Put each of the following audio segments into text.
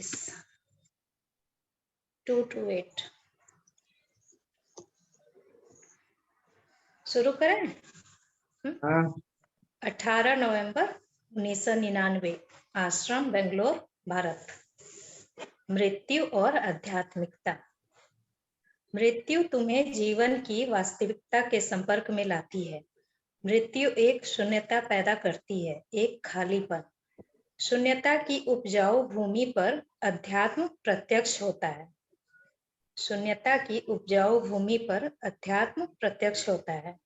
28 228 शुरू करें। हाँ 18 नवंबर 1999 आश्रम बेंगलोर भारत। मृत्यु और आध्यात्मिकता। मृत्यु तुम्हें जीवन की वास्तविकता के संपर्क में लाती है। मृत्यु एक शून्यता पैदा करती है, एक खालीपन। शून्यता की उपजाऊ भूमि पर अध्यात्म प्रत्यक्ष होता है। शून्यता की उपजाऊ भूमि पर अध्यात्म प्रत्यक्ष होता है।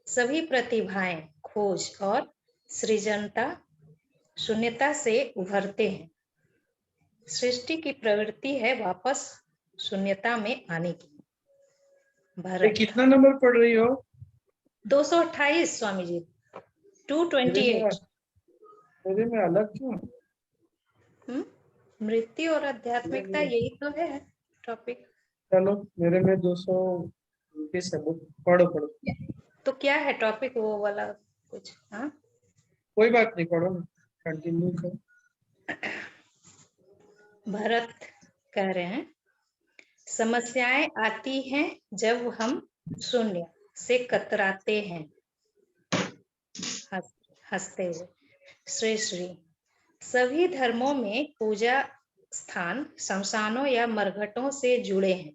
सभी प्रतिभाएं, खोज और सृजनता शून्यता से उभरते हैं। सृष्टि की प्रवृत्ति है वापस शून्यता में आने की। ये भरत। कितना नंबर पढ़ रही हो? 228 स्वामी जी। 228। मेरे में अलग क्यों? मृत्यु और आध्यात्मिकता यही तो है टॉपिक। चलो मेरे में 229 है। पढ़ो पढ़ो। तो क्या है टॉपिक वो वाला कुछ? हाँ कोई बात नहीं, पढ़ो ना, कंटिन्यू करो। भरत कह रहे हैं, समस्याएं आती हैं जब हम शून्य से कतराते हैं। हंसते हुए श्री श्री। सभी धर्मों में पूजा स्थान शमशानों या मरघटों से जुड़े हैं,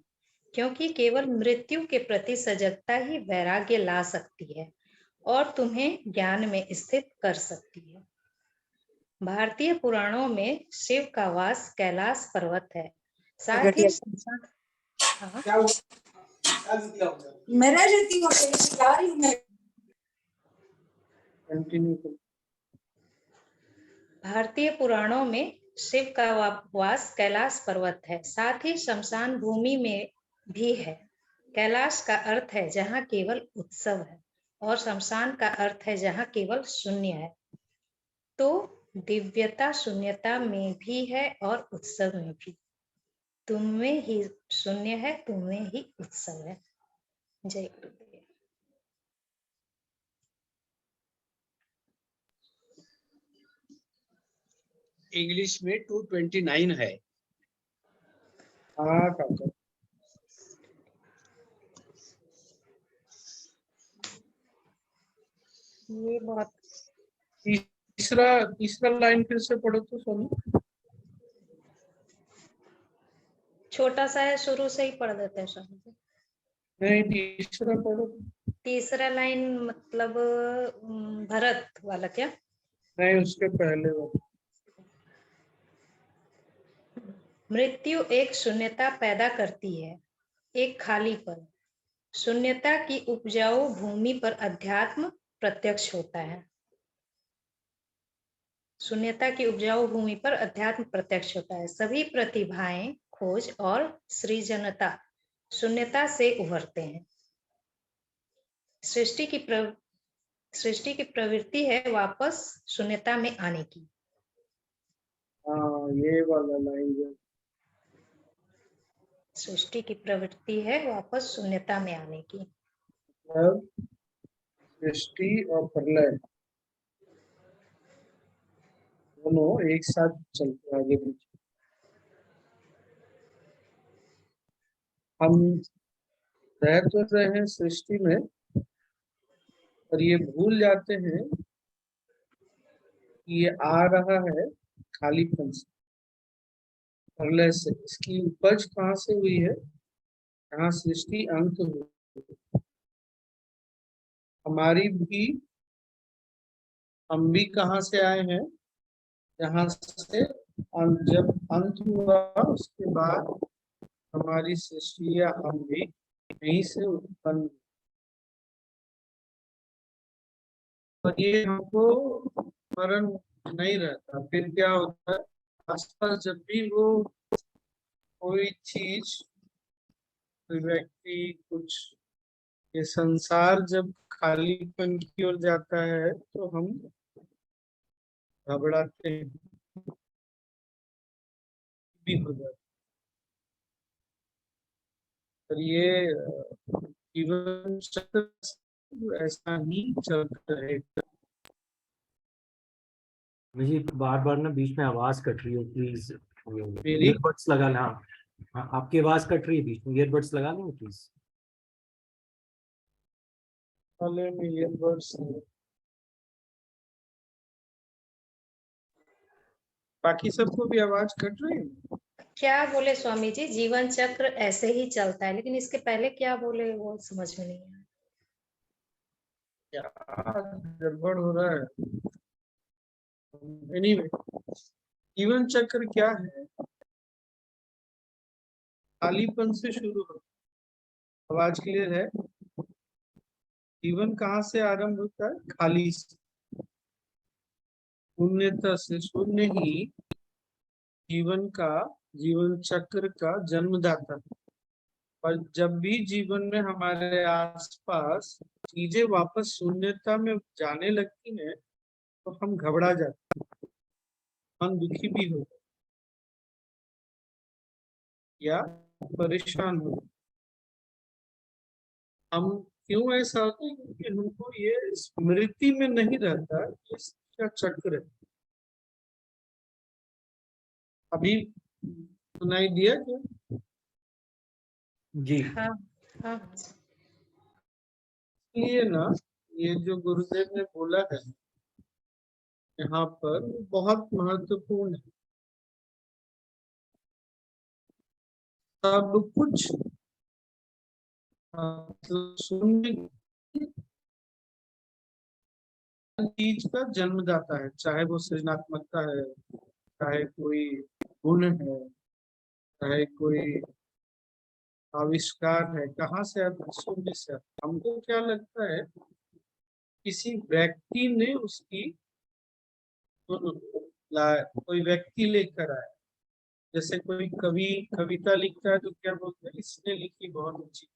क्योंकि केवल मृत्यु के प्रति सजगता ही वैराग्य ला सकती है और तुम्हें ज्ञान में स्थित कर सकती है। भारतीय पुराणों में शिव का वास कैलाश पर्वत है, साथ ही शमशान। हाँ? मैं रह जाती हूँ, जा रही हूँ मैं। कंटिन्यू करो। भारतीय पुराणों में शिव का वास कैलाश पर्वत है, साथ ही शमशान भूमि में भी है। कैलाश का अर्थ है जहाँ केवल उत्सव है और शमशान का अर्थ है जहाँ केवल शून्य है। तो दिव्यता शून्यता में भी है और उत्सव में भी। तुम में ही शून्य है, तुम में ही उत्सव है। जय गुरुदेव। इंग्लिश में 229 है। हाँ काका। ये बहुत तीसरा लाइन फिर से पढ़ो तो सोनू। छोटा सा है, शुरू से ही पढ़ देते हैं स्वामी जी। नहीं, तीसरा पढ़ो। तीसरा लाइन मतलब भरत वाला क्या? नहीं, उसके पहले वाला। मृत्यु एक शून्यता पैदा करती है, एक खालीपन। शून्यता की उपजाऊ भूमि पर अध्यात्म प्रत्यक्ष होता है। शून्यता की उपजाऊ भूमि पर अध्यात्म प्रत्यक्ष होता है। सभी प्रतिभाएं, खोज और सृजनता शून्यता से उभरते हैं। सृष्टि की प्रवृत्ति है वापस शून्यता में आने की। हाँ, ये वाला लाइन जो सृष्टि की प्रवृत्ति है वापस शून्यता में आने की। मतलब सृष्टि और प्रलय दोनों एक साथ चलते आगे पीछे। हम रह तो रहे हैं सृष्टि में, और ये भूल जाते हैं कि ये आ रहा है खालीपन से, प्रलय से। इसकी उपज कहाँ से हुई है? जहाँ सृष्टि अंत हुई। हमारी भी, हम भी कहाँ से आए हैं? जहाँ से जब अंत हुआ उसके बाद हमारी सृष्टि या हम भी यहीं से उत्पन्न हुए। और ये हमको स्मरण नहीं रहता। फिर क्या होता है, आसपास जब भी वो कोई चीज, कोई व्यक्ति, कुछ, ये संसार जब खालीपन की ओर जाता है तो हम घबराते हैं भी हो जाते हैं। और ये जीवन चक्र ऐसा ही चलता रहेगा। मुझे बार बार ना बीच में आवाज कट रही है, प्लीज मेरी ईयरबड्स लगाना। हाँ, आपकी आवाज कट रही है बीच में, ईयरबड्स लगा लेंगे प्लीज। वाले में ईयरबड्स है। बाकी सबको भी आवाज कट रही है? क्या बोले स्वामी जी? जीवन चक्र ऐसे ही चलता है, लेकिन इसके पहले क्या बोले वो समझ में नहीं आया। क्या गड़बड़ हो रहा है? एनीवे, जीवन चक्र क्या है? खालीपन से शुरू हो। आवाज क्लियर है? जीवन कहाँ से आरंभ होता है? खाली से, शून्यता से। शून्य ही जीवन का, जीवन चक्र का जन्मदाता है। और जब भी जीवन में हमारे आसपास चीजें वापस शून्यता में जाने लगती हैं तो हम घबरा जाते हैं, मन दुखी भी हो या परेशान हो। हम क्यों ऐसा होता है? क्योंकि हमको ये स्मृति में नहीं रहता ये इसका चक्र है। अभी सुनाई दिया क्या? जी हाँ हाँ। इसलिए ना, ये जो गुरुदेव ने बोला है यहाँ पर, वो बहुत महत्वपूर्ण है। सब कुछ मतलब शून्य चीज का जन्मदाता है, चाहे वो सृजनात्मकता है, चाहे कोई गुण है, चाहे कोई आविष्कार है। कहाँ से आता है? शून्य से आता है। हमको क्या लगता है किसी व्यक्ति ने उसकी कोई व्यक्ति लेकर आया। जैसे कोई कवि कविता लिखता है तो क्या बोलते हैं? इसने लिखी, बहुत अच्छी।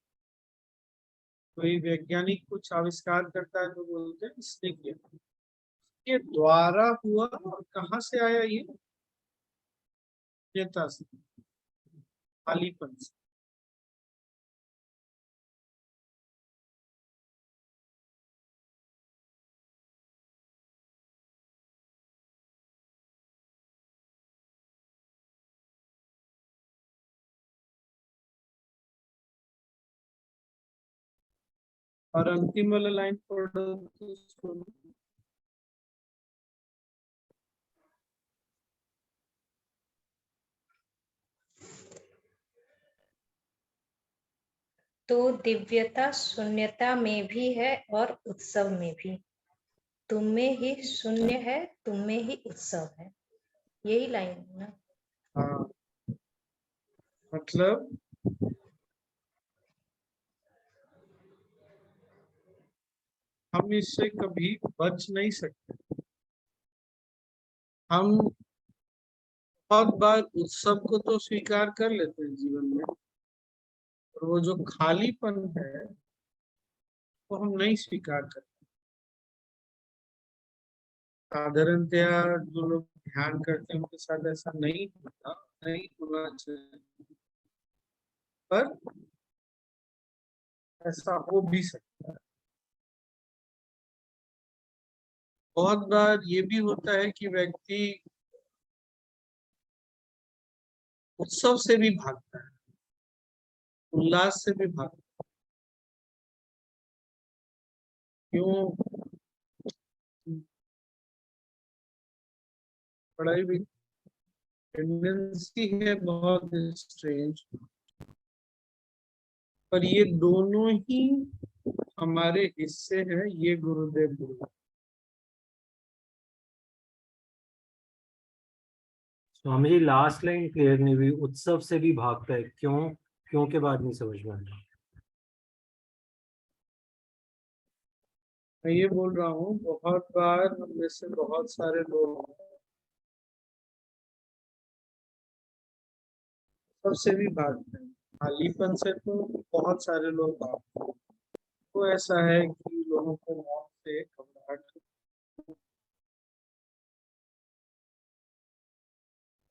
कोई वैज्ञानिक कुछ आविष्कार करता है तो बोलते हैं इसने किया। ये द्वारा हुआ। और कहाँ से आया ये? चेता से, खालीपन से। और अंतिम वाला लाइन पढ़ो तो सुनो। तो दिव्यता शून्यता में भी है और उत्सव में भी। तुम में ही शून्य है, तुम में ही उत्सव है। यही लाइन है ना? हाँ, मतलब हम इससे कभी बच नहीं सकते। हम बहुत बार उत्सव को तो स्वीकार कर लेते हैं जीवन में, और वो जो खालीपन है वो हम नहीं स्वीकार करते। साधारणतया जो लोग ध्यान करते हैं उनके साथ ऐसा नहीं होता, नहीं होना चाहिए, पर ऐसा हो भी सकता है। बहुत बार ये भी होता है कि व्यक्ति उत्सव से भी भागता है, उल्लास से भी भागता है। क्यों? पढ़ाई भी टेंडेंसी है बहुत स्ट्रेंज, पर ये दोनों ही हमारे हिस्से हैं, ये गुरुदेव बोला। Swami ji, last line clear नहीं हुई। उत्सव से भी भागता है, क्यों? क्यों के बाद नहीं समझ में आया। मैं ये बोल रहा हूँ, बहुत बार हम में से बहुत सारे लोग सबसे भी भागते हैं। खालीपन से तो बहुत सारे लोग भागते हैं। तो ऐसा है कि लोगों को मौत से घबराहट।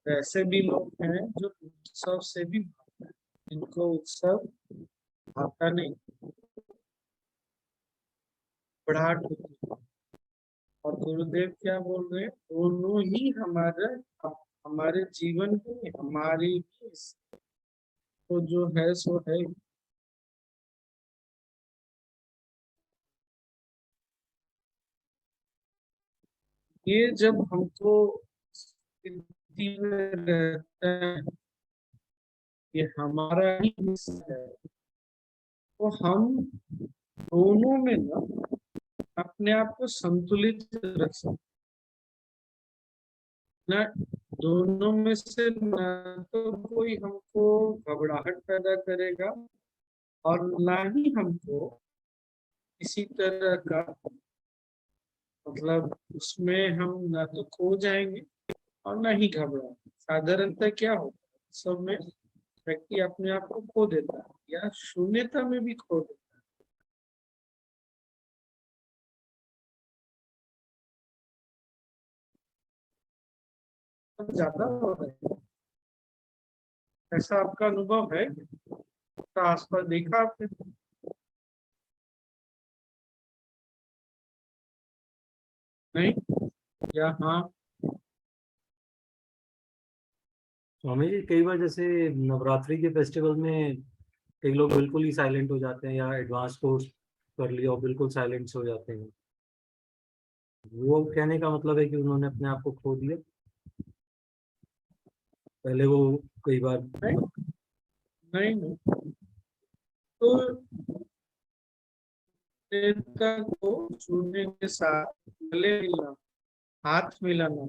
ऐसे भी लोग हैं जो उत्सव से भी भागते हैं, इनको उत्सव भागता नहीं, घबराहट होती है। और गुरुदेव क्या बोल रहे हैं? दोनों ही हमारे हमारे जीवन की, हमारी तो जो है सो है। ये जब हमको स्थिति में रहता है, ये हमारा ही हिस्सा है, तो हम दोनों में ना अपने आप को संतुलित रख सकते ना। दोनों में से ना तो कोई हमको घबराहट पैदा करेगा और ना ही हमको किसी तरह का, मतलब उसमें हम ना तो खो जाएंगे और ना ही घबराएंगे। साधारणतः क्या होता है, सब में व्यक्ति अपने आप को खो देता है या शून्यता में भी खो देता है। ज्यादा हो रहा है, ऐसा आपका अनुभव है? तो आसपास देखा आपने? नहीं या हाँ? स्वामी जी कई बार जैसे नवरात्रि के फेस्टिवल में कई लोग बिल्कुल ही साइलेंट हो जाते हैं या एडवांस कोर्स कर लिया और बिल्कुल साइलेंट हो जाते हैं, वो कहने का मतलब है कि उन्होंने अपने आप को खो दिया। पहले वो कई बार नहीं नहीं, नहीं। तो नेता को छूने के साथ गले मिलना, हाथ मिलाना,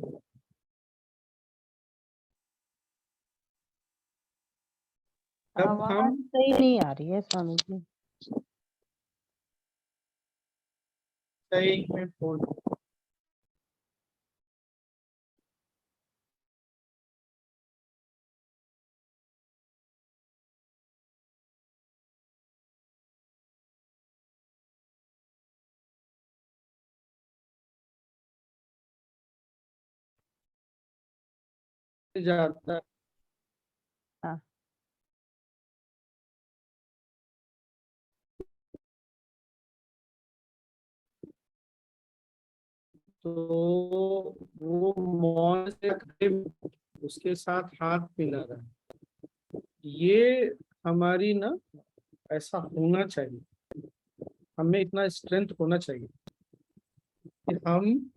तब आवाज हम सही नहीं आ रही है स्वामी जी। सही में बोल जाता है। हाँ। तो वो मौन से खड़े उसके साथ हाथ मिला रहा है। ये हमारी ना, ऐसा होना चाहिए, हमें इतना स्ट्रेंथ होना चाहिए कि हम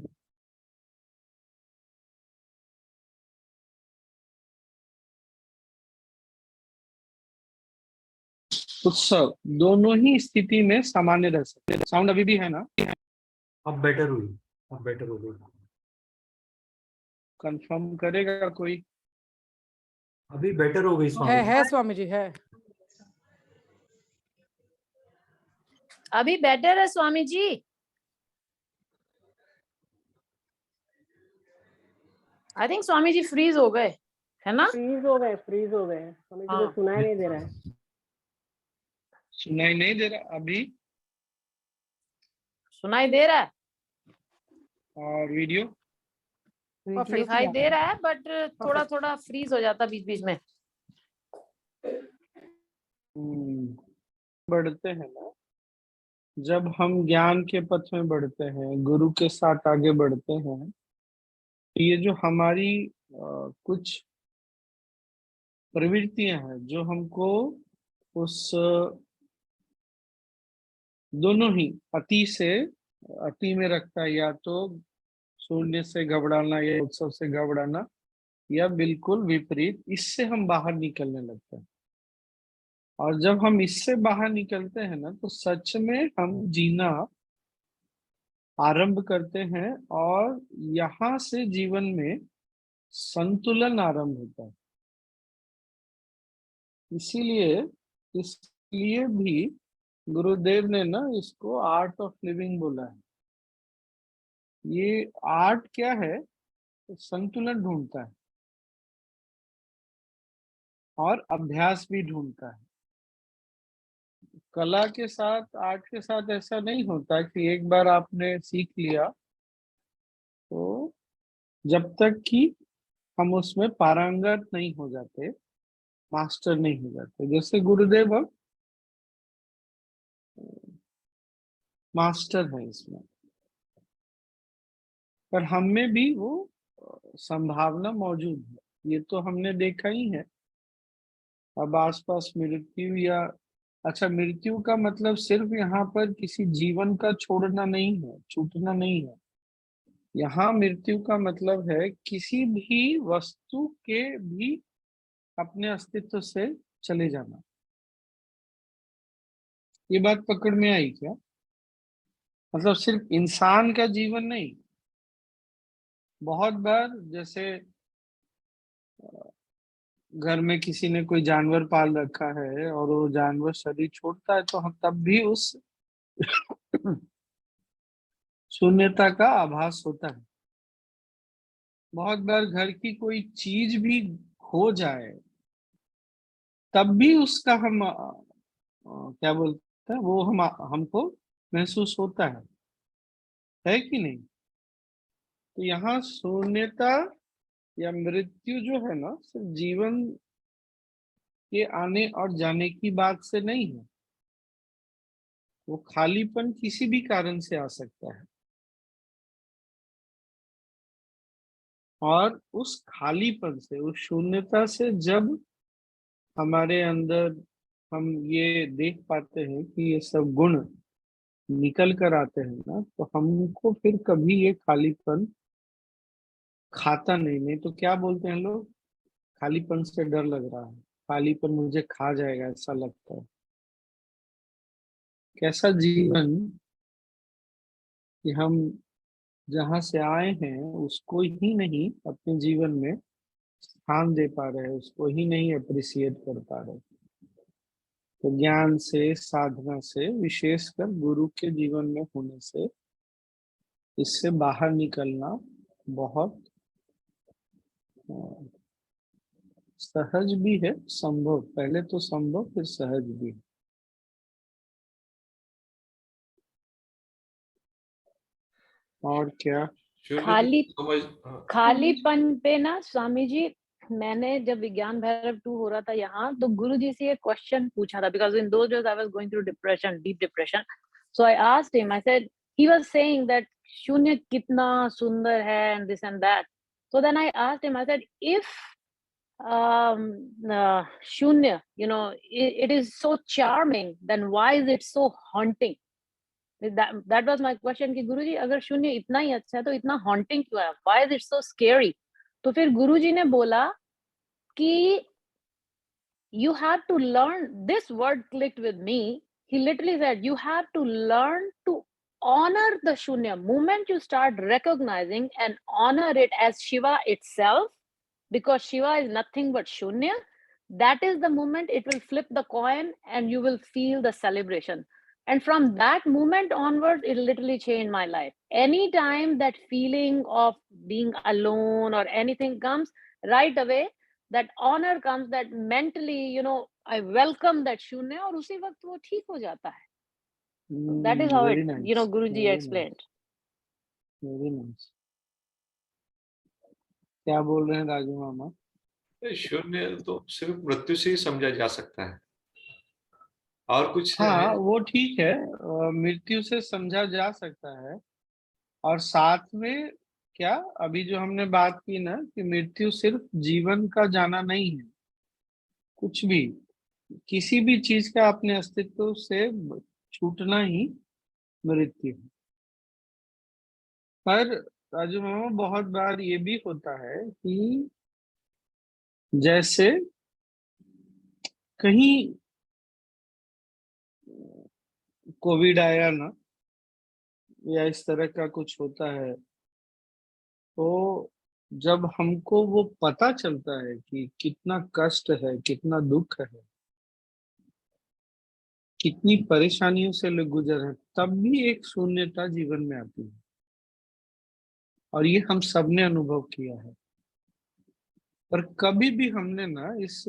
उत्सव दोनों ही स्थिति में सामान्य रह सकते हैं। साउंड अभी भी है ना? अब बेटर हुई, अब बेटर हो गई। कंफर्म करेगा कोई? अभी बेटर हो गई स्वामी जी। है स्वामी जी है। अभी बेटर है स्वामी ji. I think Swami ji freeze हो गए, है ना? फ्रीज हो गए स्वामी जी को हाँ। सुनाई नहीं दे रहा है। सुनाई नहीं दे रहा अभी? सुनाई दे रहा है, और वीडियो? परफेक्ट दिखाई दे रहा है, बट थोड़ा थोड़ा फ्रीज हो जाता बीच बीच में। बढ़ते हैं ना, जब हम ज्ञान के पथ में बढ़ते हैं, गुरु के साथ आगे बढ़ते हैं, तो ये जो हमारी कुछ प्रवृत्तियां हैं जो हमको उस दोनों ही अति में रखता है, या तो शून्य से घबराना या उत्सव से घबराना, या बिल्कुल विपरीत, इससे हम बाहर निकलने लगते हैं। और जब हम इससे बाहर निकलते हैं ना, तो सच में हम जीना आरंभ करते हैं और यहाँ से जीवन में संतुलन आरंभ होता है। इसीलिए इसलिए भी गुरुदेव ने ना इसको आर्ट ऑफ लिविंग बोला है। ये आर्ट क्या है? तो संतुलन ढूंढता है और अभ्यास भी ढूंढता है। कला के साथ, आर्ट के साथ ऐसा नहीं होता कि एक बार आपने सीख लिया तो, जब तक कि हम उसमें पारंगत नहीं हो जाते, मास्टर नहीं हो जाते। जैसे गुरुदेव अब मास्टर है इसमें, पर हम में भी वो संभावना मौजूद है। ये तो हमने देखा ही है। अब आसपास मृत्यु या अच्छा, मृत्यु का मतलब सिर्फ यहाँ पर किसी जीवन का छोड़ना नहीं है, छूटना नहीं है। यहाँ मृत्यु का मतलब है किसी भी वस्तु के भी अपने अस्तित्व से चले जाना। ये बात पकड़ में आई क्या? मतलब सिर्फ इंसान का जीवन नहीं, बहुत बार जैसे घर में किसी ने कोई जानवर पाल रखा है और वो जानवर शरीर छोड़ता है तो हम तब भी उस शून्यता का आभास होता है। बहुत बार घर की कोई चीज भी खो जाए तब भी उसका हम क्या बोलते हैं वो हमको महसूस होता है कि नहीं? तो यहाँ शून्यता या मृत्यु जो है ना, सिर्फ जीवन के आने और जाने की बात से नहीं है। वो खालीपन किसी भी कारण से आ सकता है, और उस खालीपन से, उस शून्यता से जब हमारे अंदर हम ये देख पाते हैं कि ये सब गुण निकल कर आते हैं ना, तो हमको फिर कभी ये खालीपन खाता नहीं तो क्या बोलते हैं लोग, खालीपन से डर लग रहा है, खालीपन मुझे खा जाएगा ऐसा लगता है। कैसा जीवन कि हम जहां से आए हैं उसको ही नहीं अपने जीवन में स्थान दे पा रहे हैं, उसको ही नहीं अप्रिसिएट कर पा रहे। तो ज्ञान से, साधना से, विशेषकर गुरु के जीवन में होने से इससे बाहर निकलना बहुत अ, सहज भी है, संभव, पहले तो संभव फिर सहज भी है। और क्या? खाली समझ हाँ, खालीपन पे ना स्वामी जी, मैंने जब विज्ञान भैरव 2 हो रहा था यहाँ, तो गुरु जी से एक क्वेश्चन पूछा था, because in those days I was going through depression, deep depression. So I asked him, I said, he was saying that shunya कितना सुंदर है and this and that. So then I asked him, I said, if shunya, it is so charming, then why is it so haunting? That was my question कि गुरुजी अगर शून्य इतना ही अच्छा है तो इतना haunting क्यों है? Why is it so scary? तो फिर गुरुजी ने बोला कि you have to learn, this word clicked with me. He literally said you have to learn to honor the shunya. Moment you start recognizing and honor it as Shiva itself, because Shiva is nothing but Shunya, that is the moment it will flip the coin and you will feel the celebration. And from that moment onwards, it literally changed my life. Anytime that feeling of being alone or anything comes, right away, that honor comes, that mentally, I welcome that Shunya, और उसी वक्त वो ठीक हो जाता है. So that is how Very it, nice. Guruji Very explained. nice. Very nice. क्या बोल रहे हैं राजू मामा? शून्य तो सिर्फ मृत्यु से ही समझा जा सकता है, और कुछ है? हाँ वो ठीक है, मृत्यु से समझा जा सकता है। और साथ में क्या, अभी जो हमने बात की ना कि मृत्यु सिर्फ जीवन का जाना नहीं है, कुछ भी, किसी भी चीज का अपने अस्तित्व से छूटना ही मृत्यु है। पर राजू मामा बहुत बार ये भी होता है कि जैसे कहीं कोविड आया ना, या इस तरह का कुछ होता है, तो जब हमको वो पता चलता है कि कितना कष्ट है, कितना दुख है, कितनी परेशानियों से लोग गुजर रहे हैं, तब भी एक शून्यता जीवन में आती है। और ये हम सबने अनुभव किया है। पर कभी भी हमने ना इस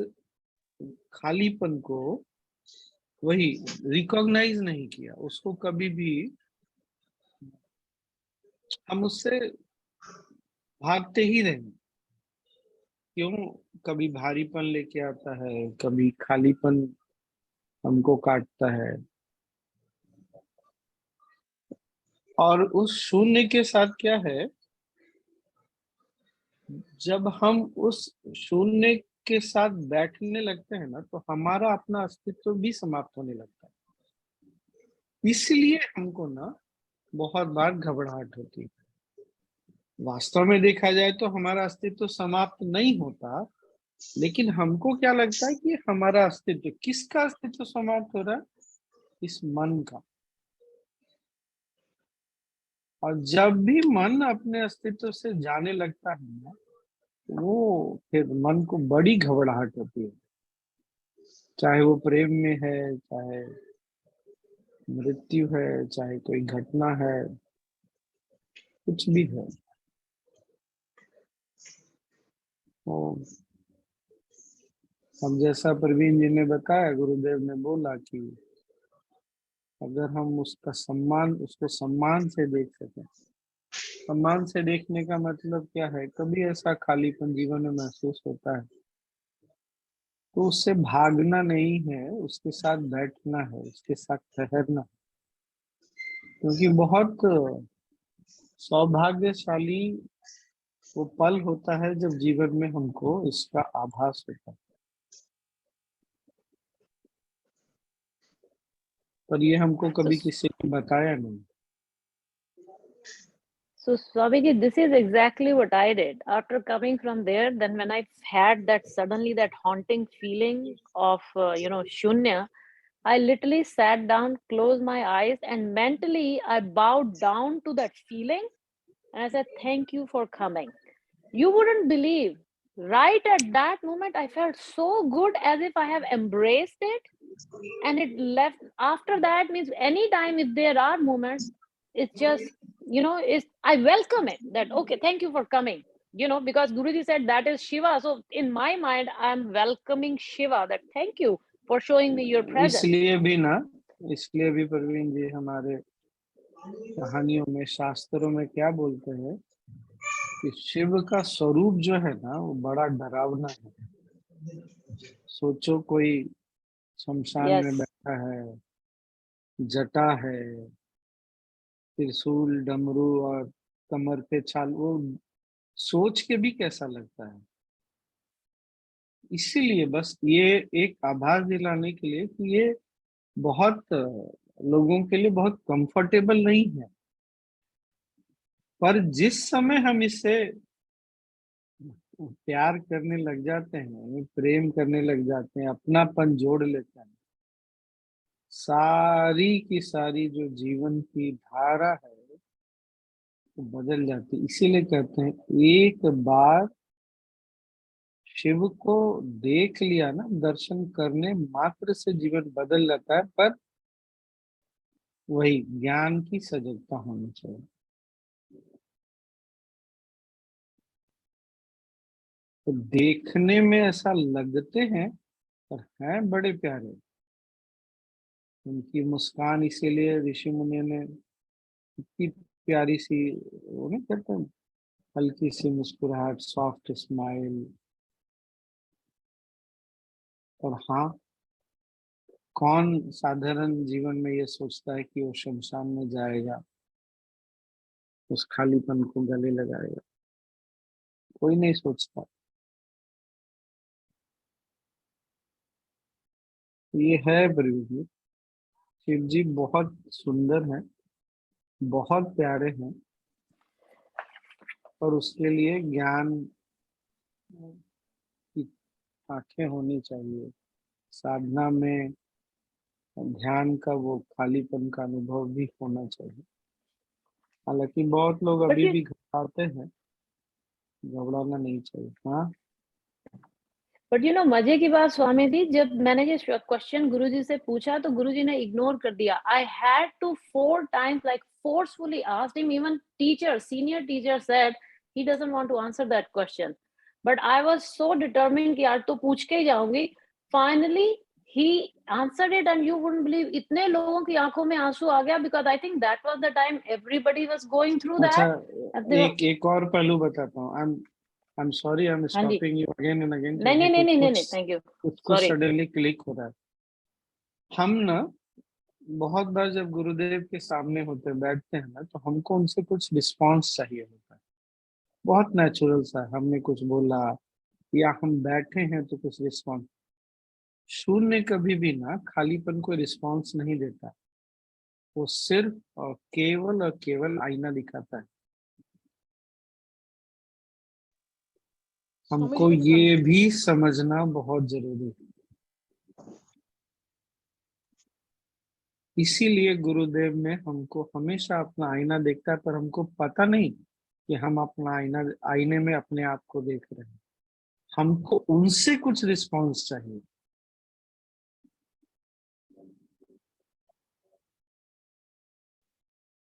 खालीपन को वही रिकॉग्नाइज नहीं किया, उसको कभी भी हम उससे भागते ही रहे। क्यों? कभी भारीपन लेके आता है, कभी खालीपन हमको काटता है, और उस शून्य के साथ क्या है जब हम उस शून्य के साथ बैठने लगते हैं ना, तो हमारा अपना अस्तित्व भी समाप्त होने लगता है। इसलिए हमको ना बहुत बार घबराहट होती है। वास्तव में देखा जाए तो हमारा अस्तित्व समाप्त नहीं होता, लेकिन हमको क्या लगता है कि हमारा अस्तित्व, किसका अस्तित्व समाप्त हो रहा है? इस मन का। और जब भी मन अपने अस्तित्व से जाने लगता है ना, वो फिर मन को बड़ी घबराहट होती है। चाहे वो प्रेम में है, चाहे मृत्यु है, चाहे कोई घटना है, कुछ भी है। तो अब जैसा प्रवीण जी ने बताया, गुरुदेव ने बोला कि अगर हम उसको सम्मान से देख सकें। सम्मान से देखने का मतलब क्या है? कभी ऐसा खालीपन जीवन में महसूस होता है तो उससे भागना नहीं है, उसके साथ बैठना है, उसके साथ ठहरना है। क्योंकि बहुत सौभाग्यशाली वो पल होता है जब जीवन में हमको इसका आभास होता है, पर ये हमको कभी किसी ने बताया नहीं। So Swamiji, this is exactly what I did. After coming from there, then when I had that suddenly that haunting feeling of shunya, I literally sat down, closed my eyes, and mentally I bowed down to that feeling, and I said, "Thank you for coming." You wouldn't believe. Right at that moment, I felt so good, as if I have embraced it, and it left. After that means anytime if there are moments, it's just it's I welcome it, that okay, thank you for coming, because Guruji said that is Shiva. So in my mind, I'm welcoming Shiva, that thank you for showing me your presence. इसलिए भी प्रवीण जी हमारे कहानियों में, शास्त्रों में क्या बोलते हैं कि शिव का स्वरूप जो है ना, वो बड़ा डरावना है। सोचो कोई शमशान Yes. में बैठा है, जटा है, त्रिशूल, डमरू और कमर पे छाल, वो सोच के भी कैसा लगता है। इसीलिए बस ये एक आभास दिलाने के लिए कि ये बहुत लोगों के लिए बहुत कंफर्टेबल नहीं है, पर जिस समय हम इससे प्यार करने लग जाते हैं, प्रेम करने लग जाते हैं, अपनापन जोड़ लेते हैं, सारी की सारी जो जीवन की धारा है वो बदल जाती है। इसीलिए कहते हैं एक बार शिव को देख लिया ना, दर्शन करने मात्र से जीवन बदल जाता है, पर वही ज्ञान की सजगता होनी चाहिए। तो देखने में ऐसा लगते हैं पर हैं बड़े प्यारे। उनकी मुस्कान इसीलिए ऋषि मुनि ने इतनी प्यारी सी, वो नहीं कहते हैं, हल्की सी मुस्कुराहट, सॉफ्ट स्माइल। और हाँ, कौन साधारण जीवन में ये सोचता है कि वो शमशान में जाएगा, उस खालीपन को गले लगाएगा? कोई नहीं सोचता। ये है प्रभु, शिव जी बहुत सुंदर हैं, बहुत प्यारे हैं, और उसके लिए ज्ञान की आंखें होनी चाहिए। साधना में ध्यान का वो खालीपन का अनुभव भी होना चाहिए। हालांकि बहुत लोग अभी भी घबराते हैं, घबराना नहीं चाहिए। हाँ, बट मजे की बात स्वामी जी, जब मैंने ये क्वेश्चन गुरुजी से पूछा तो गुरुजी ने इग्नोर कर दिया। I had to 4 times like forcefully asked him. Even senior teacher said he doesn't want to answer that question, but I was so determined कि यार तो पूछ के ही जाऊंगी। Finally he answered it, and you wouldn't believe इतने लोगों की आंखों में आंसू आ गया, because I think that was the time everybody was going through अच्छा, that. एक और पहलू बताता हूँ। I'm sorry, I'm stopping you again and again। नहीं, thank you. कुछ Sorry. सडनली क्लिक हो रहा है। हम ना बहुत बार जब गुरुदेव के सामने होते बैठते हैं ना, तो हमको उनसे कुछ रिस्पांस चाहिए होता है। बहुत नेचुरल सा है। हमने कुछ बोला या हम बैठे हैं तो कुछ रिस्पॉन्स। शून्य कभी भी ना खालीपन को रिस्पॉन्स नहीं देता, वो सिर्फ और केवल आईना दिखाता है। हमको स्वामी जी ये भी समझना बहुत जरूरी है। इसीलिए गुरुदेव ने हमको हमेशा अपना आईना देखता है, पर हमको पता नहीं कि हम अपना आईने में अपने आप को देख रहे हैं। हमको उनसे कुछ रिस्पॉन्स चाहिए।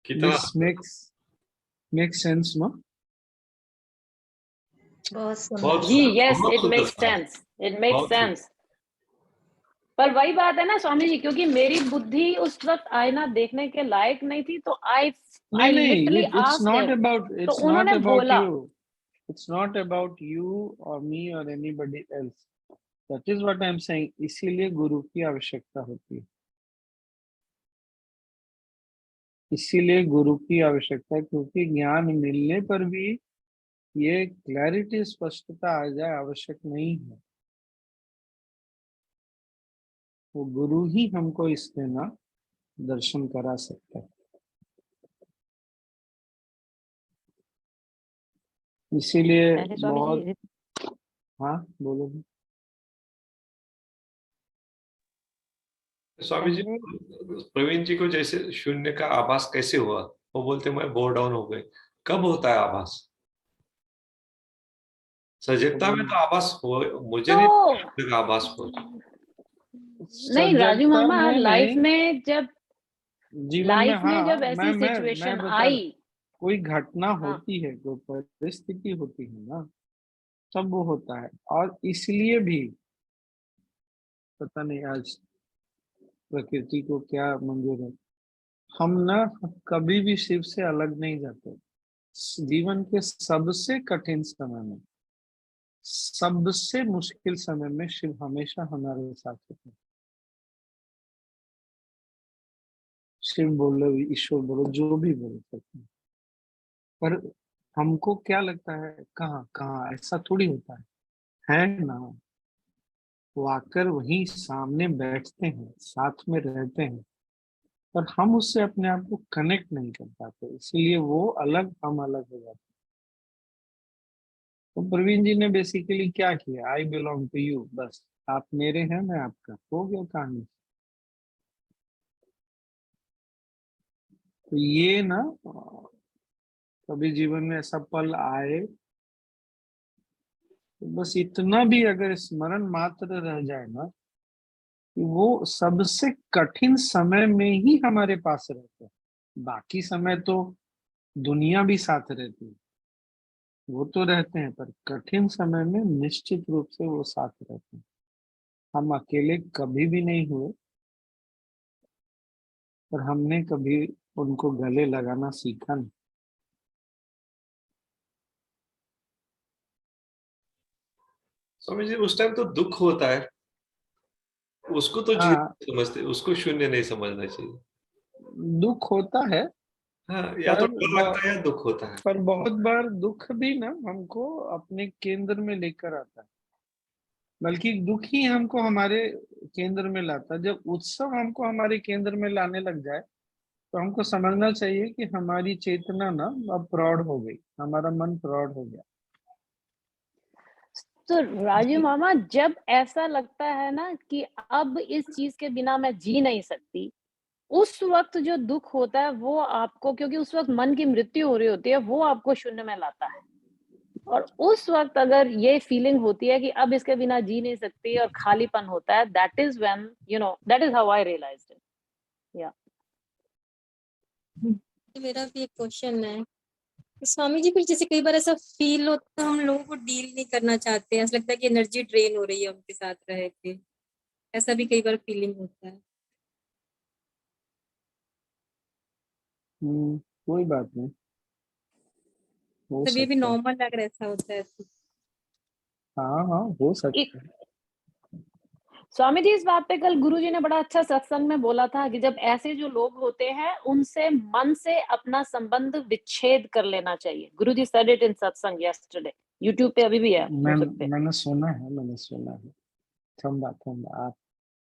कितना दिस मेक्स सेंस नो? बहुत सुंदर। बहुत जी यस, बहुत इट सुंदर makes sir, sense, it makes बहुत सुंदर। सेंस। पर वही बात है ना स्वामी जी, क्योंकि मेरी बुद्धि उस वक्त आईना देखने के लायक नहीं थी, तो आई नहीं लिटरली नहीं, आस्क्ड हिम, तो इट्स नॉट उन्होंने अबाउट बोला। You. It's not about you और मी और anybody else. That is what I am saying. इसीलिए गुरु की आवश्यकता होती है। इसीलिए गुरु की आवश्यकता है, क्योंकि ज्ञान मिलने पर भी ये क्लैरिटी, स्पष्टता आ जाए आवश्यक नहीं है। वो गुरु ही हमको इसमें ना दर्शन करा सकता है। इसीलिए पहले स्वामी बहुत। जी हाँ बोलो। स्वामी जी, पहले प्रवीण जी को जैसे शून्य का आभास कैसे हुआ? वो बोलते मैं बोर डाउन हो गए। कब होता है आभास? सजगता में तो आभास हो, मुझे नहीं तो शून्य का आभास हो। नहीं राजू सजगता मामा, में लाइफ नहीं, में जब जीवन में। जब हाँ, ऐसी मैं सिचुएशन बता रहा हूँ। आई। कोई घटना हाँ, होती है, कोई परिस्थिति होती है ना, तब वो होता है। और इसलिए भी पता नहीं आज प्रकृति को क्या मंजूर है, हम ना कभी भी शिव से अलग नहीं जाते। जीवन के सबसे कठिन समय में, सबसे मुश्किल समय में शिव हमेशा हमारे साथ होते हैं। शिव बोलो, ईश्वर बोलो, जो भी बोल सकते हैं। पर हमको क्या लगता है, कहाँ कहाँ ऐसा थोड़ी होता है ना। वो आकर वहीं सामने बैठते हैं, साथ में रहते हैं, पर हम उससे अपने आप को कनेक्ट नहीं कर पाते। इसीलिए वो अलग, हम अलग हो जाते हैं। तो प्रवीण जी ने बेसिकली क्या किया, आई बिलोंग टू यू, बस आप मेरे हैं, मैं आपका, हो गया कहानी। तो ये ना कभी जीवन में ऐसा पल आए तो बस इतना भी अगर स्मरण मात्र रह जाए ना, कि वो सबसे कठिन समय में ही हमारे पास रहते हैं। बाकी समय तो दुनिया भी साथ रहती है, वो तो रहते हैं, पर कठिन समय में निश्चित रूप से वो साथ रहते हैं। हम अकेले कभी भी नहीं हुए, पर हमने कभी उनको गले लगाना सीखा नहीं। स्वामी जी, उस टाइम तो दुख होता है, उसको तो जीरो हाँ, समझते, उसको शून्य नहीं समझना चाहिए। दुख होता है। हाँ, या तो पर डर लगता है या दुख होता है। पर बहुत बार दुख भी ना हमको अपने केंद्र में लेकर आता है। बल्कि दुख ही हमको हमारे केंद्र में लाता है। जब उत्सव हमको हमारे केंद्र में लाने लग जाए, तो हमको समझना चाहिए कि हमारी चेतना ना अब प्रौढ़ हो गई, हमारा मन प्रौढ़ हो गया। तो राजू मामा, जब ऐसा लगता है ना कि अब इस चीज के बिना मैं जी नहीं सकती, उस वक्त जो दुख होता है वो आपको, क्योंकि उस वक्त मन की मृत्यु हो रही होती है, वो आपको शून्य में लाता है। और उस वक्त अगर ये फीलिंग होती है कि अब इसके बिना जी नहीं सकती और खालीपन होता है, that is when that is how I realised it. या मेरा भी एक क्वेश्चन है। स्वामी जी, फिर जैसे कई बार ऐसा फील होता है हम लोगों को डील नहीं करना चाहते हैं, ऐसा लगता है कि एनर्जी ड्रेन हो रही है उनके साथ रह के, ऐसा भी कई बार फीलिंग होता है। कोई बात नहीं, हो तब ये भी सकता है। नॉर्मल अगर ऐसा होता है तो। हाँ हाँ, हो एक सकता है। स्वामी जी, इस बात पे कल गुरुजी ने बड़ा अच्छा सत्संग में बोला था कि जब ऐसे जो लोग होते हैं उनसे मन से अपना संबंध विच्छेद कर लेना चाहिए। गुरुजी said it in satsang yesterday. YouTube पे अभी भी है, मैं सुन सकते हैं। मैंने सुना है। थम्बा आप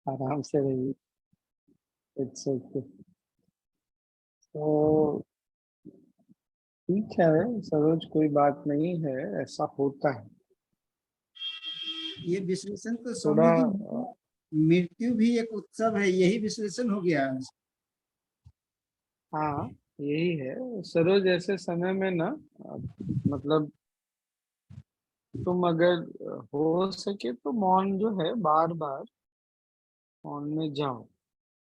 आराम से रहिए। It's okay. तो ठीक है सरोज, कोई बात नहीं है, ऐसा होता है। ये विश्लेषण तो थोड़ा स्वामी जी, मृत्यु भी एक उत्सव है, यही विश्लेषण हो गया। हाँ यही है सरोज। ऐसे समय में ना मतलब तुम अगर हो सके तो मौन जो है बार बार मौन में जाओ,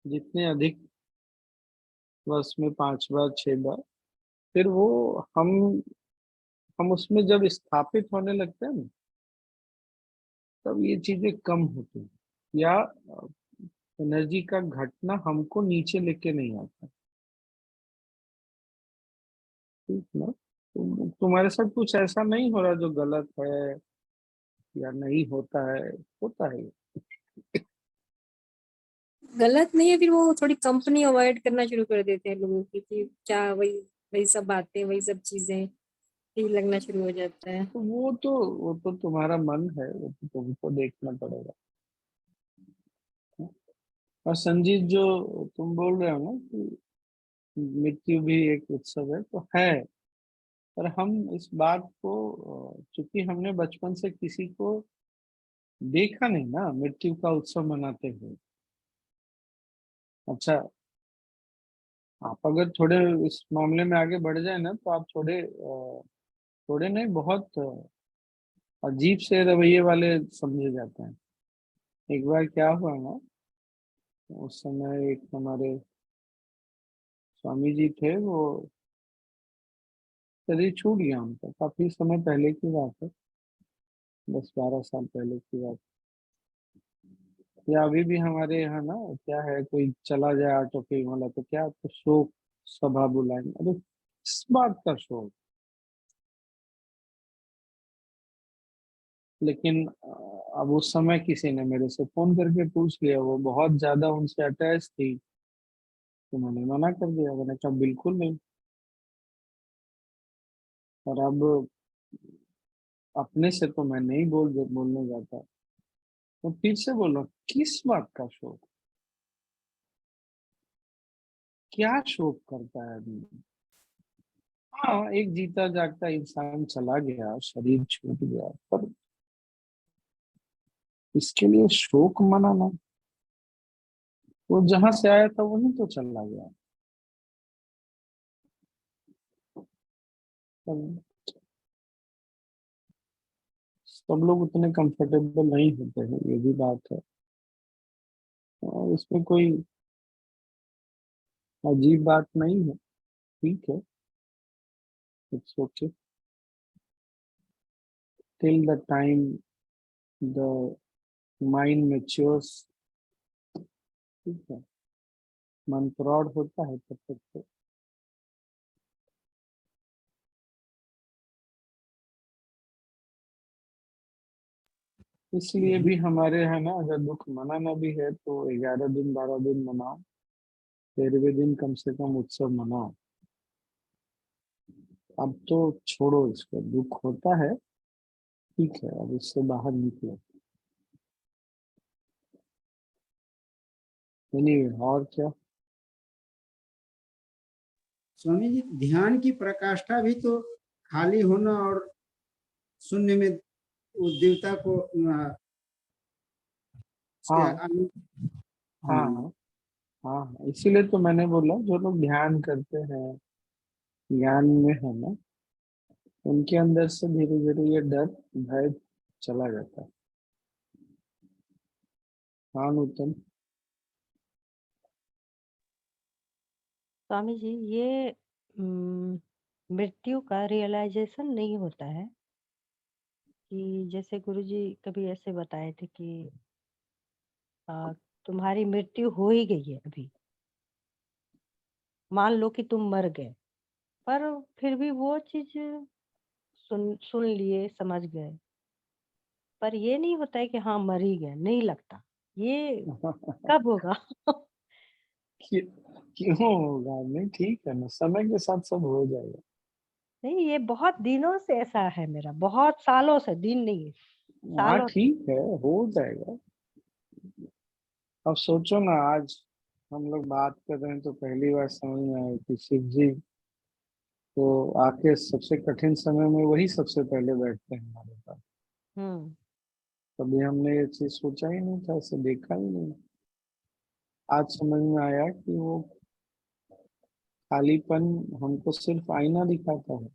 जितने अधिक वर्ष में 5 बार 6 बार, फिर वो हम उसमें जब स्थापित होने लगते हैं ना, तब ये चीजें कम होती हैं, या एनर्जी का घटना हमको नीचे लेके नहीं आता। ठीक ना? तुम्हारे साथ कुछ ऐसा नहीं हो रहा जो गलत है या नहीं होता है? होता है। गलत नहीं है, फिर वो थोड़ी कंपनी अवॉइड करना शुरू कर देते हैं लोगों की कि क्या वही वही सब बातें, वही सब चीजें, यही लगना शुरू हो जाता है। तो वो तो तुम्हारा मन है, वो तो तुमको देखना पड़ेगा। और संजीत, जो तुम बोल रहे हो ना कि मृत्यु भी एक उत्सव है, तो है। पर हम इस बात को चूंकि हमने बचपन से किसी को देखा नहीं ना मृत्यु का उत्सव मनाते हुए। अच्छा, आप अगर थोड़े इस मामले में आगे बढ़ जाए ना, तो आप थोड़े नहीं, बहुत अजीब से रवैये वाले समझे जाते हैं। एक बार क्या हुआ ना, उस समय एक हमारे स्वामी जी थे, वो शरीर छूट गया उनका, काफी समय पहले की बात है, 10-12 साल पहले की बात। या अभी भी हमारे यहाँ ना क्या है, कोई चला जाए ऑटो पे वाला तो क्या, तो शोक सभा बुलाएंगे। अरे किस बात का शोक? लेकिन अब उस समय किसी ने मेरे से फोन करके पूछ लिया, वो बहुत ज्यादा उनसे अटैच थी, तो मैंने मना कर दिया। मैंने कहा बिल्कुल नहीं। और अब अपने से तो मैं नहीं बोलने जाता, तो फिर से बोलो, किस बात का शोक? क्या शोक करता है आदमी? हाँ, एक जीता जागता इंसान चला गया, शरीर छूट गया, पर इसके लिए शोक मनाना? वो जहां से आया था वहीं तो चला गया। सब सब लोग उतने कंफर्टेबल नहीं होते हैं, ये भी बात है। और इसमें कोई अजीब बात नहीं है। ठीक है, it's okay. Till the time the mind matures, ठीक है, मन प्रौढ़ होता है, तब तक तो इसलिए भी हमारे यहाँ ना, अगर दुख मनाना भी है तो 11 दिन 12 दिन मनाओ, 13वें दिन कम से कम उत्सव मनाओ। अब तो छोड़ो इसको, दुख होता है, ठीक है, अब इससे बाहर निकलो। एनीवे, और क्या? स्वामी जी, ध्यान की प्रकाष्ठा भी तो खाली होना और शून्य में वो देवता को हाँ हाँ हाँ, हाँ हाँ, इसीलिए तो मैंने बोला, जो लोग ध्यान करते हैं, ज्ञान में है ना, उनके अंदर से धीरे धीरे ये डर भय चला जाता है। हाँ नूतन। स्वामी जी, ये मृत्यु का रियलाइजेशन नहीं होता है कि जैसे गुरुजी कभी ऐसे बताए थे कि तुम्हारी मृत्यु हो ही गई है अभी, मान लो कि तुम मर गए, पर फिर भी वो चीज सुन लिए, समझ गए, पर ये नहीं होता है कि हाँ मर ही गए, नहीं लगता। ये कब होगा? क्यों होगा नहीं? ठीक है ना, समय के साथ सब हो जाएगा। नहीं, ये बहुत दिनों से ऐसा है मेरा, बहुत सालों से, दिन नहीं, हाँ सालों से। ठीक है, हो जाएगा। अब सोचो ना, आज हम लोग बात कर रहे हैं तो पहली बार समझ में आया कि शिव जी तो आके सबसे कठिन समय में वही सबसे पहले बैठते हैं हमारे पास। हम्म। कभी हमने ये चीज सोचा ही नहीं था, ऐसे देखा ही नहीं। आज समझ में आया कि वो खालीपन हमको सिर्फ आईना दिखाता है।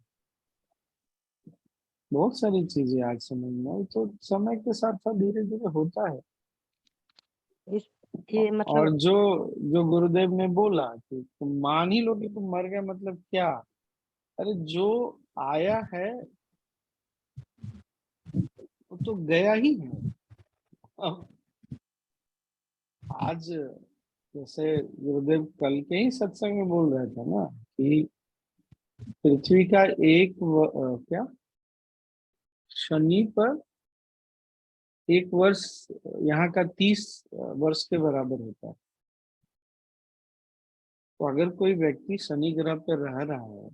बहुत सारी चीजें आज समझ में आई, तो समय के साथ साथ धीरे धीरे होता है। इस ये और मतलब जो जो गुरुदेव ने बोला कि तुम मान ही लो कि तुम मर गए, मतलब क्या? अरे जो आया है वो तो गया ही है। अब आज जैसे गुरुदेव कल के ही सत्संग में बोल रहे थे ना कि पृथ्वी का क्या शनि पर एक वर्ष यहाँ का 30 वर्ष के बराबर होता है। तो अगर कोई व्यक्ति शनि ग्रह पर रह रहा है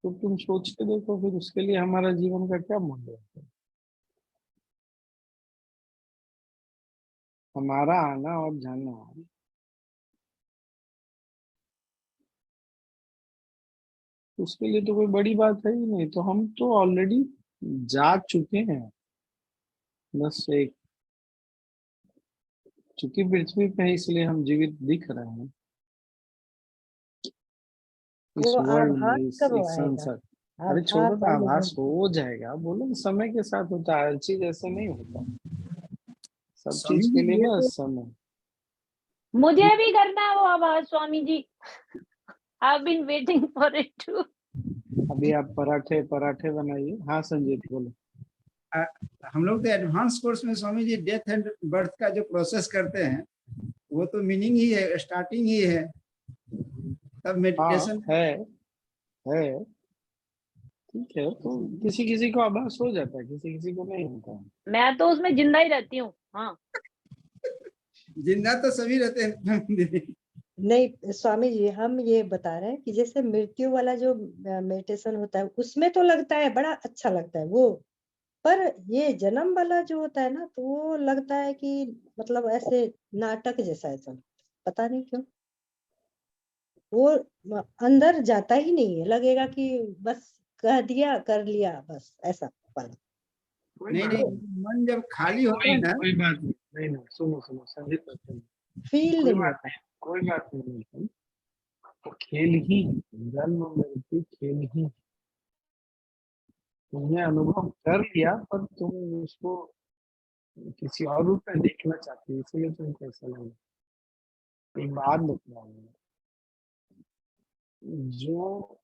तो तुम सोच के देखो फिर उसके लिए हमारा जीवन का क्या मूल्य है। हमारा आना और जाना उसके लिए तो कोई बड़ी बात है ही नहीं। तो हम तो ऑलरेडी जा चुके हैं। बस एक चूंकि पृथ्वी पे है इसलिए हम जीवित दिख रहे हैं इस वो वर्ल्ड में, आभास इस कब एक आएगा? संसार। अरे छोड़ो आभास ना, आने आभास दो। हो जाएगा। बोलो ना, समय के साथ होता है, हर चीज ऐसे नहीं होता। सब स्वामी चीज के जी लिए ये ना तो समय। मुझे भी करना है वो आवाज Swami ji. I have been waiting for it too. अभी आप पराठे पराठे बनाइए। हाँ संजीत बोलो। हम लोग तो एडवांस कोर्स में Swami ji death and birth का जो प्रोसेस करते हैं वो तो मीनिंग ही है, स्टार्टिंग ही है। तब हाँ मेडिटेशन है ठीक है। तो किसी किसी को आभास हो जाता है, किसी किसी को नहीं होता है। मैं तो उसमें जिंदा ही रहती हूँ। हाँ, जिंदा तो सभी रहते हैं। नहीं स्वामी जी, हम ये बता रहे हैं कि जैसे मृत्यु वाला जो मेडिटेशन होता है उसमें तो लगता है बड़ा अच्छा लगता है वो, पर ये जन्म वाला जो होता है ना तो वो लगता है कि मतलब ऐसे नाटक जैसा ऐसा, पता नहीं क्यों वो अंदर जाता ही नहीं है, लगेगा कि बस कह दिया कर लिया बस ऐसा वाला। कोई नहीं बात नहीं, नहीं, मन जब खाली होता है ना कोई बात नहीं। नहीं नहीं, सुनो सुनो संजीत बात नहीं। फील कोई नहीं बात होता। नहीं, कोई बात नहीं। तो खेल ही है, जन्म मृत्यु खेल ही है। तुमने अनुभव कर लिया पर तुम उसको किसी और रूप में देखना चाहती है, इसलिए तुमको ऐसा लगा। एक बात बताओ, जो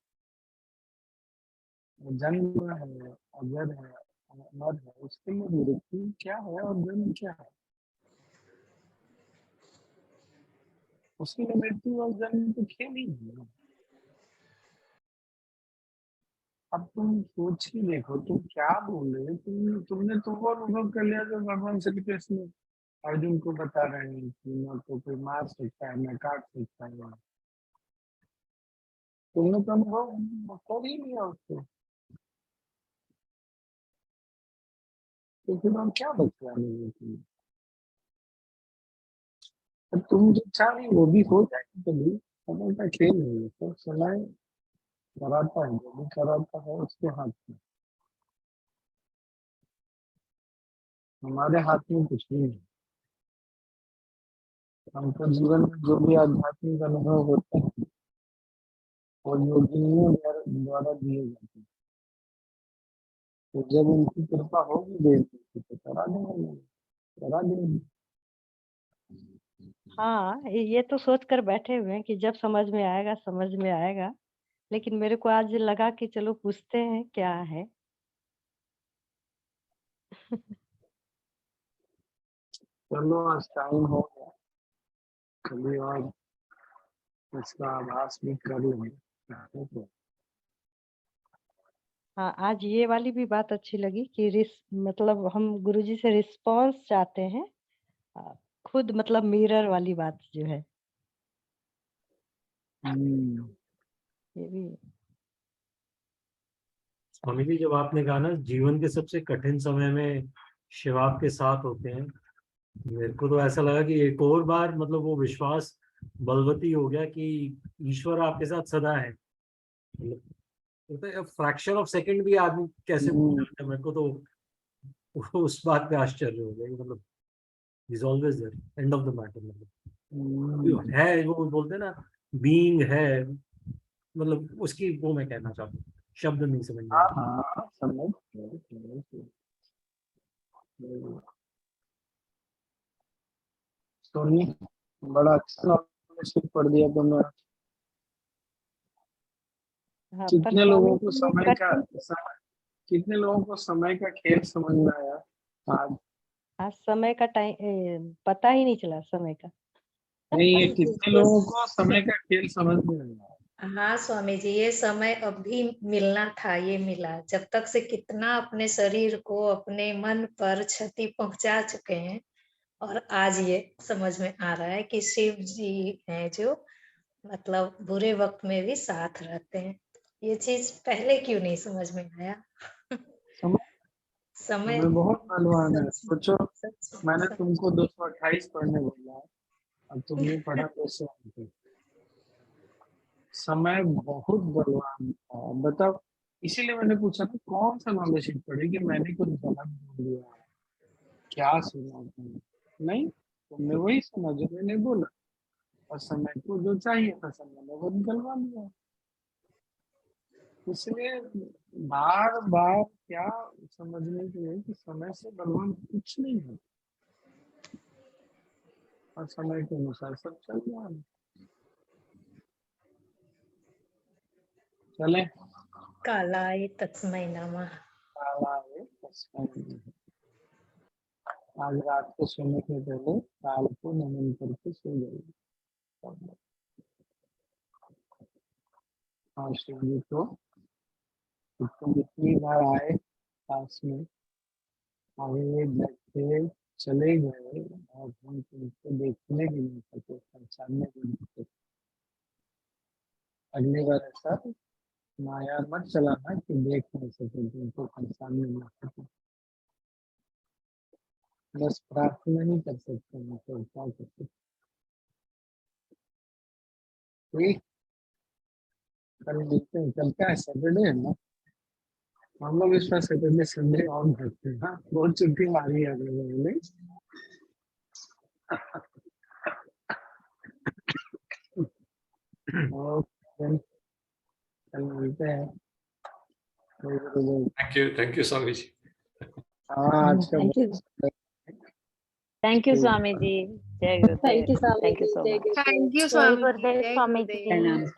जन्म है, अजर है, अमर है, उसके लिए मृत्यु क्या है और जन्म क्या है? उसके लिए मृत्यु और जन्म तो खेल ही है। अब तुम सोच ही देखो, तुम क्या बोल रहे हो। तुमने तो वो अनुभव कर लिया जो भगवान श्री कृष्ण अर्जुन को बता रहे हैं कि न तो कोई मार सकता है न काट सकता है। तुमने तो अनुभव कर ही लिया उसको, तो फिर हम क्या बचवा लेंगे तुम्हें। अब तुम जो चाह रही वो भी हो जाएगी कभी। समय का खेल है ये, तो समय कराता है, जो भी कराता है उसके हाथ में। हमारे हाथ में कुछ नहीं है। हमको जीवन में जो भी आध्यात्मिक अनुभव होते हैं वो योगिनियों द्वारा दिए जाते हैं। तो जब उनकी कृपा होगी देव की तो करा देंगे, करा देंगे। हाँ, ये तो सोच कर बैठे हुए हैं कि जब समझ में आएगा समझ में आएगा, लेकिन मेरे को आज लगा कि चलो पूछते हैं क्या है। चलो आज टाइम हो गया, कभी और इसका आभास भी कर लेंगे। ठीक है। हाँ, आज ये वाली भी बात अच्छी लगी कि मतलब हम गुरुजी से रिस्पॉन्स चाहते हैं, खुद मतलब मिरर वाली बात जो है ये भी। स्वामी जी, जब आपने कहा ना जीवन के सबसे कठिन समय में शिव आपके साथ होते हैं, मेरे को तो ऐसा लगा कि एक और बार मतलब वो विश्वास बलवती हो गया कि ईश्वर आपके साथ सदा है। मतलब फ्रैक्शन ऑफ सेकंड भी आदमी कैसे भूल जाता है, मेरे को तो उस बात पे आश्चर्य हो गया कि मतलब is always there, end of the matter. मतलब है, वो बोलते हैं ना बीइंग है, मतलब उसकी वो मैं कहना चाहता हूँ, शब्द नहीं समझ में हाँ आता। हाँ समझ गए। सोनी बड़ा अच्छा नॉलेज पढ़ दिया तुमने। हाँ, पर कितने लोगों स्वामी को जी समय का कठिन कितने लोगों को समय का खेल समझ में आया आज? आज समय का टाइम पता ही नहीं चला समय का। नहीं, ये कितने लोगों को समय का खेल समझ में आया? हाँ स्वामी जी, ये समय अभी मिलना था, ये मिला। जब तक से कितना अपने शरीर को, अपने मन पर क्षति पहुंचा चुके हैं, और आज ये समझ में आ रहा है कि शिव जी हैं जो मतलब बुरे वक्त में भी साथ रहते हैं। ये चीज पहले क्यों नहीं समझ में आया? समय समय बहुत बलवान है। सोचो, मैंने सच- तुमको 228 पढ़ने बोला है, अब तुमने पढ़ा 229। समय बहुत बलवान है, बताओ। इसीलिए मैंने पूछा ना कौन सा नॉलेज पढ़े कि मैंने कुछ गलत बोल दिया, क्या सुना तुमने? नहीं, तुमने वही सुना जो मैंने बोला, और समय को जो चाहिए था समय ने वो निकलवा लिया। इसलिए बार बार क्या समझने के लिए कि समय से बलवान कुछ नहीं है, और समय के अनुसार सब चल रहा है। चले, कालाय तस्मै नमः। कालाय तस्मै नमः। आज रात को सोने के पहले काल को नमन करके सो जाइए। हाँ, शिव जी को तुम जितनी बार आए पास में, आए बैठे चले गए, और हम तुमको देखने भी नहीं सके, पहचानने भी नहीं सके। अगली बार ऐसा माया मत चलाना कि देख नहीं सके, तुमको पहचान नहीं सके। बस प्रार्थना नहीं कर सकते हैं तो क्या कर सकते। ठीक, कल मिलते हैं। कल क्या है, सैटरडे है ना? हम लोग इस बार सैटरडे संडे ऑन करते हैं। हाँ, बहुत छुट्टी मारी है अगले महीने। ओके, कल मिलते हैं। Thank you Swami ji. हाँ, आज का Thank you. बहुत Thank you, Swami ji. Jai Gurudev. Thank you Swami Thank you ji, so Jai much. Gurudev. Thank you Jai Swami ji, Gurudev, Jai Swami Gurudev. ji.